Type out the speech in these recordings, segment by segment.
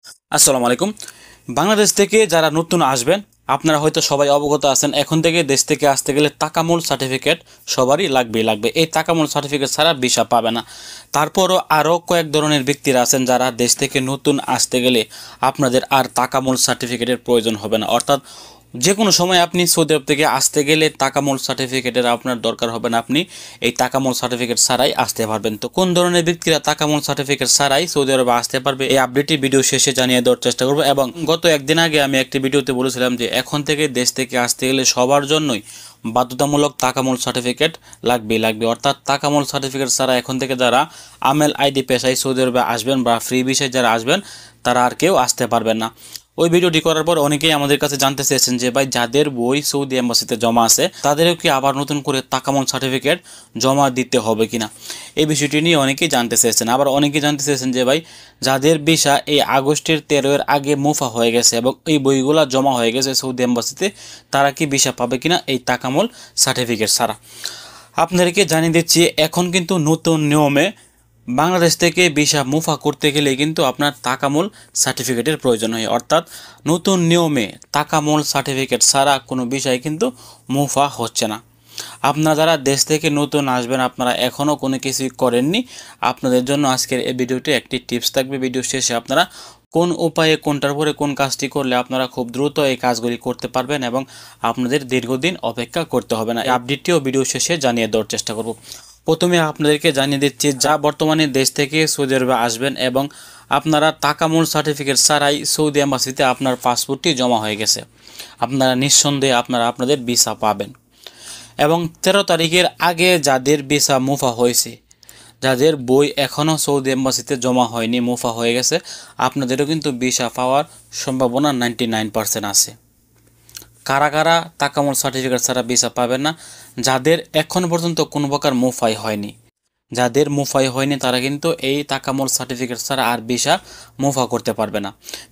আসসালামু আলাইকুম। বাংলাদেশ থেকে যারা নতুন আসবেন আপনারা হয়তো সবাই অবগত আছেন, এখন থেকে দেশ থেকে আসতে গেলে তাকামুল সার্টিফিকেট সবারই লাগবে। এই তাকামুল সার্টিফিকেট ছাড়া ভিসা পাবে না। তারপরও আরও কয়েক ধরনের ব্যক্তিরা আছেন যারা দেশ থেকে নতুন আসতে গেলে আপনাদের আর তাকামুল সার্টিফিকেটের প্রয়োজন হবে না, অর্থাৎ যে কোনো সময় আপনি সৌদি আরব থেকে আসতে গেলে তাকামুল সার্টিফিকেটের আপনার দরকার হবে না, আপনি এই তাকামুল সার্টিফিকেট ছাড়াই আসতে পারবেন। তো কোন ধরনের ব্যক্তিরা তাকামুল সার্টিফিকেট ছাড়াই সৌদি আরবে আসতে পারবে এই আপডেটটি ভিডিও শেষে জানিয়ে দেওয়ার চেষ্টা করব। এবং গত একদিন আগে আমি একটি ভিডিওতে বলেছিলাম যে এখন থেকে দেশ থেকে আসতে গেলে সবার জন্যই বাধ্যতামূলক তাকামুল সার্টিফিকেট লাগবে, অর্থাৎ তাকামুল সার্টিফিকেট ছাড়া এখন থেকে যারা আমেল আইডি পেশায় সৌদি আরবে আসবেন বা ফ্রি ভিসায় যারা আসবেন তারা আর কেউ আসতে পারবেন না। ওই ভিডিওটি করার পর অনেকেই আমাদের কাছে জানতে চেয়েছেন যে ভাই যাদের বই সৌদি এম্বাসিতে জমা আছে তাদেরও কি আবার নতুন করে তাকামুল সার্টিফিকেট জমা দিতে হবে কিনা, এই বিষয়টি নিয়ে অনেকেই জানতে চেয়েছেন। আবার অনেকেই জানতে চেয়েছেন যে ভাই যাদের ভিসা এই আগস্টের 13-এর আগে মুফা হয়ে গেছে এবং এই বইগুলো জমা হয়ে গেছে সৌদি এম্বাসিতে, তারা কি ভিসা পাবে কিনা এই তাকামুল সার্টিফিকেট ছাড়া। আপনাদেরকে জানিয়ে দিচ্ছি এখন কিন্তু নতুন নিয়মে বাংলাদেশ থেকে ভিসা মুফা করতে গেলে কিন্তু আপনার তাকামুল সার্টিফিকেটের প্রয়োজন হয়, অর্থাৎ নতুন নিয়মে তাকামুল সার্টিফিকেট ছাড়া কোনো বিষয় কিন্তু মুফা হচ্ছে না। আপনারা যারা দেশ থেকে নতুন আসবেন আপনারা এখনও কোনো কিছুই করেননি, আপনাদের জন্য আজকের এই ভিডিওটি একটি টিপস থাকবে। ভিডিও শেষে আপনারা কোন উপায়ে কোনটার পরে কোন কাজটি করলে আপনারা খুব দ্রুত এই কাজগুলি করতে পারবেন এবং আপনাদের দীর্ঘদিন অপেক্ষা করতে হবে না, এই আপডেটটিও ভিডিও শেষে জানিয়ে দেওয়ার চেষ্টা করব। প্রথমে আপনাদেরকে জানিয়ে দিচ্ছি যা বর্তমানে দেশ থেকে সৌদি আরবে আসবেন এবং আপনারা তাকামুল সার্টিফিকেট ছাড়াই সৌদি এম্বাসিতে আপনার পাসপোর্টটি জমা হয়ে গেছে, আপনারা নিঃসন্দেহে আপনাদের ভিসা পাবেন। এবং 13 তারিখের আগে যাদের ভিসা মুফা হয়েছে, যাদের বই এখনও সৌদি এম্বাসিতে জমা হয়নি মুফা হয়ে গেছে, আপনাদেরও কিন্তু ভিসা পাওয়ার সম্ভাবনা 99% আছে। কারা কারা তাকামুল সার্টিফিকেট ছাড়া ভিসা পাবেন না? যাদের এখন পর্যন্ত কোনো প্রকার মুফাই হয়নি, যাদের মুফাই হয়নি তারা কিন্তু এই তাকামুল সার্টিফিকেট ছাড়া আর ভিসা মুফা করতে পারবে না।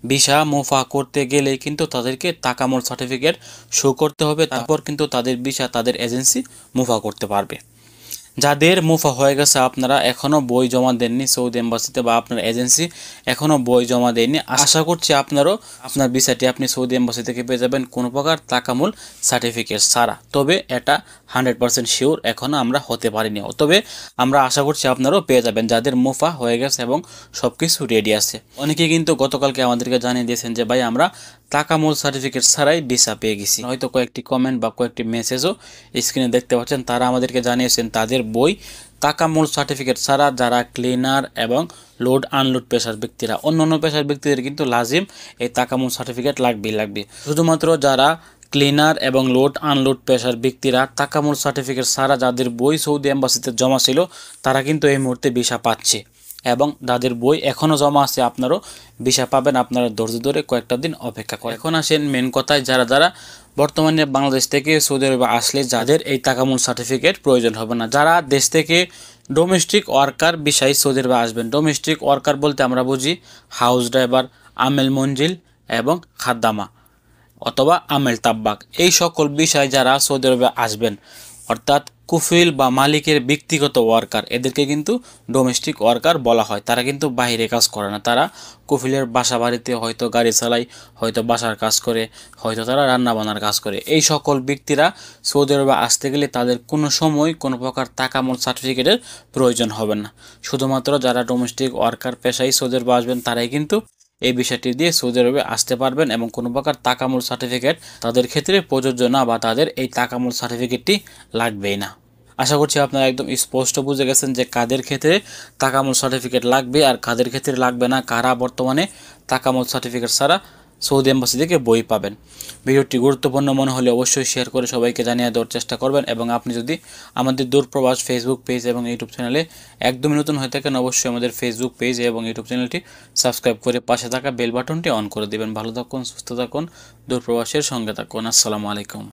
ভিসা মুফা করতে গেলেই কিন্তু তাদেরকে তাকামুল সার্টিফিকেট শো করতে হবে, তারপর কিন্তু তাদের ভিসা তাদের এজেন্সি মুফা করতে পারবে। যাদের মুফা হয়ে গেছে আপনারা এখনও বই জমা দেননি সৌদি এম্বাসিতে বা আপনার এজেন্সি এখনও বই জমা দেয়নি, আশা করছি আপনারও আপনার ভিসাটি আপনি সৌদি এম্বাসি থেকে পেয়ে যাবেন কোনো প্রকার তাকামুল সার্টিফিকেট ছাড়া। তবে এটা 100% শিওর এখনও আমরা হতে পারিনি, তবে আমরা আশা করছি আপনারাও পেয়ে যাবেন যাদের মুফা হয়ে গেছে এবং সব কিছু রেডি আছে। অনেকে কিন্তু গতকালকে আমাদেরকে জানিয়ে দিয়েছেন যে ভাই আমরা তাকামুল সার্টিফিকেট ছাড়াই ভিসা পেয়ে গেছি। হয়তো কয়েকটি কমেন্ট বা কয়েকটি মেসেজও স্ক্রিনে দেখতে পাচ্ছেন, তারা আমাদেরকে জানিয়েছেন তাদের বই তাকামুল সার্টিফিকেট ছাড়া যারা ক্লিনার এবং লোড আনলোড পেশার ব্যক্তিরা, অন্যান্য পেশার ব্যক্তিদের কিন্তু লাজিম এই তাকামুল সার্টিফিকেট লাগবে। শুধুমাত্র যারা ক্লিনার এবং লোড আনলোড পেশার ব্যক্তিরা তাকামুল সার্টিফিকেট ছাড়া যাদের বই সৌদি এম্বাসিতে জমা ছিল তারা কিন্তু এই মুহূর্তে ভিসা পাচ্ছে, এবং যাদের বই এখনও জমা আছে আপনারও ভিসা পাবেন। আপনারা ধৈর্য ধরে কয়েকটা দিন অপেক্ষা করেন। এখন আসেন মেন কথায়, যারা বর্তমানে বাংলাদেশ থেকে সৌদি আরবে আসলে যাদের এই তাকামুল সার্টিফিকেট প্রয়োজন হবে না, যারা দেশ থেকে ডোমেস্টিক ওয়ার্কার বিষয়ে সৌদি আরবে আসবেন। ডোমেস্টিক ওয়ার্কার বলতে আমরা বুঝি হাউস ড্রাইভার, আমেল মঞ্জিল এবং খাদ্দামা অথবা আমেল তাব্বাক, এই সকল বিষয় যারা সৌদি আরবে আসবেন, অর্থাৎ কুফিল বা মালিকের ব্যক্তিগত ওয়ার্কার, এদেরকে কিন্তু ডোমেস্টিক ওয়ার্কার বলা হয়। তারা কিন্তু বাইরে কাজ করে না, তারা কুফিলের বাসা বাড়িতে হয়তো গাড়ি চালায়, হয়তো বাসার কাজ করে, হয়তো তারা রান্নাবান্নার কাজ করে। এই সকল ব্যক্তিরা সৌদি আরবে আসতে গেলে তাদের কোনো সময় কোনো প্রকার তাকামুল সার্টিফিকেটের প্রয়োজন হবে না। শুধুমাত্র যারা ডোমেস্টিক ওয়ার্কার পেশায় সৌদি আরবে আসবেন তারাই কিন্তু এই বিষয়টি দিয়ে সৌদি আরবে আসতে পারবেন এবং কোনো প্রকার তাকামুল সার্টিফিকেট তাদের ক্ষেত্রে প্রযোজ্য না বা তাদের এই তাকামুল সার্টিফিকেটটি লাগবেই না। আশা করছি আপনারা একদম স্পষ্ট বুঝে গেছেন যে কাদের ক্ষেত্রে তাকামুল সার্টিফিকেট লাগবে আর কাদের ক্ষেত্রে লাগবে না, কারা বর্তমানে তাকামুল সার্টিফিকেট ছাড়া সৌদি এম্বাসি থেকে বই পাবেন। ভিডিওটি গুরুত্বপূর্ণ মনে হলে অবশ্যই শেয়ার করে সবাইকে জানিয়ে দেওয়ার চেষ্টা করবেন, এবং আপনি যদি আমাদের দূরপ্রবাস ফেসবুক পেজ এবং ইউটিউব চ্যানেলে একদমই নতুন হয়ে থাকেন অবশ্যই আমাদের ফেসবুক পেজ এবং ইউটিউব চ্যানেলটি সাবস্ক্রাইব করে পাশে থাকা বেল বাটনটি অন করে দেবেন। ভালো থাকুন, সুস্থ থাকুন, দূরপ্রবাসের সঙ্গে থাকুন। আসসালামু আলাইকুম।